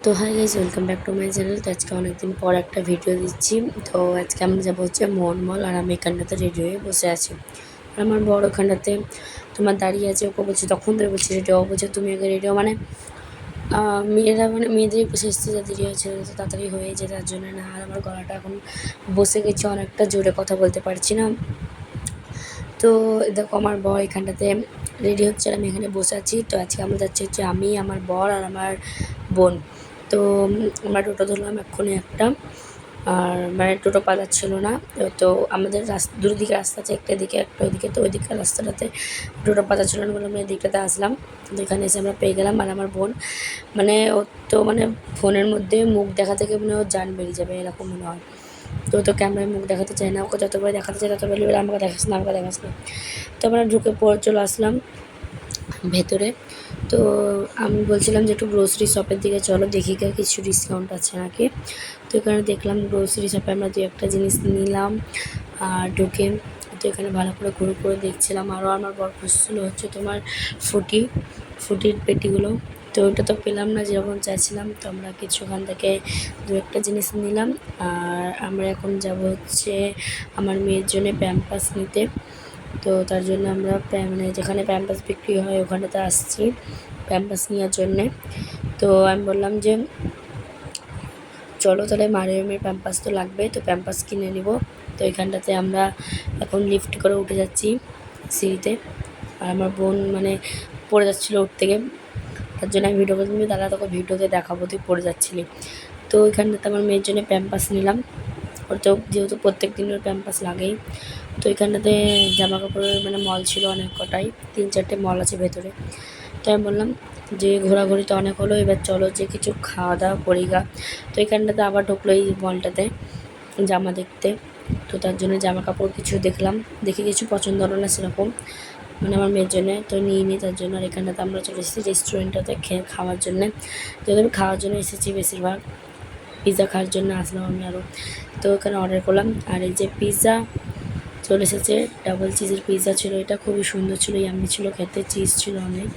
তো hi guys, welcome back to my channel. তো আজকে অনেকদিন পর একটা ভিডিও দিচ্ছি। তো আজকে আমরা যাবো হচ্ছে মল, আর আমি এখানটাতে রেডি হয়ে বসে আছি। আর আমার বড় ওখানটাতে তোমার দাঁড়িয়ে আছে। ওকে বলছি, তখন ধরে বলছি রেডি হবো, বলছে তুমি আগে রেডি হও। মেয়েরা মেয়েদেরই বসে এসছে, যা দেরি হয়েছে তো তাড়াতাড়ি হয়ে যায়, তার জন্য না। আর আমার গলাটা এখন বসে গেছে, অনেকটা জোরে কথা বলতে পারছি না। তো দেখো, আমার বর এখানটাতে রেডি হচ্ছে আর আমি এখানে বসে আছি। তো আজকে আমরা যাচ্ছি হচ্ছে আমি, আমার বর আর আমার বোন। তো আমরা টোটো ধরলাম এক্ষুনি একটা, আর মানে টোটো পালাচ্ছিল না। তো আমাদের দুদিকে রাস্তা আছে, একটা দিকে একটা ওইদিকে। তো ওইদিকে রাস্তাটাতে টোটো পালাচ্ছিল না বলে আমরা এদিকটাতে আসলাম। তো এখানে এসে আমরা পেয়ে গেলাম। আর আমার বোন মানে ওর তো মানে ফোনের মধ্যে মুখ দেখা থেকে মানে ওর জান বেরিয়ে যাবে এরকম মনে হয়। তো ক্যামেরায় মুখ দেখাতে চায় না, ওকে যতবার দেখাতে চায় ততবার বলে আমাকে দেখাস না, আমাকে দেখাস না। তো আমরা ঢুকে চলে আসলাম ভেতরে। তো আমি বলছিলাম যে একটু গ্রোসারি শপের দিকে চলো, দেখি কিছু ডিসকাউন্ট আছে নাকি। তো এখানে দেখলাম গ্রোসারি শপে আমরা দু একটা জিনিস নিলাম আর ঢুকে। তো এখানে ভালো করে ঘুরে ঘুরে দেখছিলাম। আরও আমার বর খুঁজছিল হচ্ছে তোমার ফুটির পেটিগুলো। তো ওইটা তো পেলাম না যেরকম চাইছিলাম। তো আমরা কিছু ওখান থেকে দু একটা জিনিস নিলাম। আর আমরা এখন যাব হচ্ছে আমার মেয়ের জন্য প্যাম্পাস নিতে। তো তার জন্য আমরা মানে যেখানে প্যাম্পাস বিক্রি হয় ওখানেতে আসছি প্যাম্পাস নেওয়ার জন্যে। তো আমি বললাম যে চলো তাহলে, মারিয়মের প্যাম্পাস তো লাগবে, তো প্যাম্পাস কিনে নিব। তো এখানটাতে আমরা এখন লিফট করে উঠে যাচ্ছি সিঁড়িতে। আর আমার বোন মানে পড়ে যাচ্ছিলো উঠ থেকে, তার জন্য আমি ভিডিও করতে দাদা তোকে ভিডিওতে দেখাবো তুই পড়ে যাচ্ছিলি। তো এখানটাতে আমার মেয়ের জন্য প্যাম্পাস নিলাম। ওর তো যেহেতু প্রত্যেক দিনের প্যাম্পাস লাগেই। তো এখানটাতে জামা কাপড়ের মানে মল ছিল অনেক কটাই, 3-4টে মল আছে ভেতরে। তো আমি বললাম যে ঘোরাঘুরি তো অনেক হলো, এবার চলো যে কিছু খাওয়া দাওয়া করি গা। তো এখানটাতে আবার ঢুকলো এই মলটাতে জামা দেখতে। তো তার জন্য জামা কাপড় কিছু দেখলাম, দেখে কিছু পছন্দ হলো না সেরকম মানে আমার মেয়ের জন্যে, তো নিয়ে নিই তার জন্য। আর এখানটাতে আমরা চলে এসেছি রেস্টুরেন্টটাতে খাওয়ার জন্যে। তো আমি খাওয়ার জন্য এসেছি বেশিরভাগ, পিৎজা খাওয়ার জন্য আসলাম আমি আরও। তো এখানে অর্ডার করলাম। আর এই যে পিৎজা চলে এসেছে, ডাবল চিজের পিৎজা ছিল, এটা খুবই সুন্দর ছিল, ইয়াম্মি ছিল খেতে, চিজ ছিল অনেক।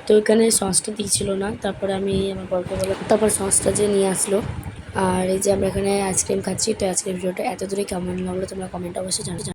তো এখানে সসটা দিয়েছিল না, তারপরে আমি আমার বরকে বললাম, তারপর সসটা যে নিয়ে আসলো। আর এই যে আমরা এখানে আইসক্রিম খাচ্ছি। তো আজকের ভিডিওটা এত দূরে কেমন লাগলো তোমরা কমেন্ট অবশ্যই জানাতে।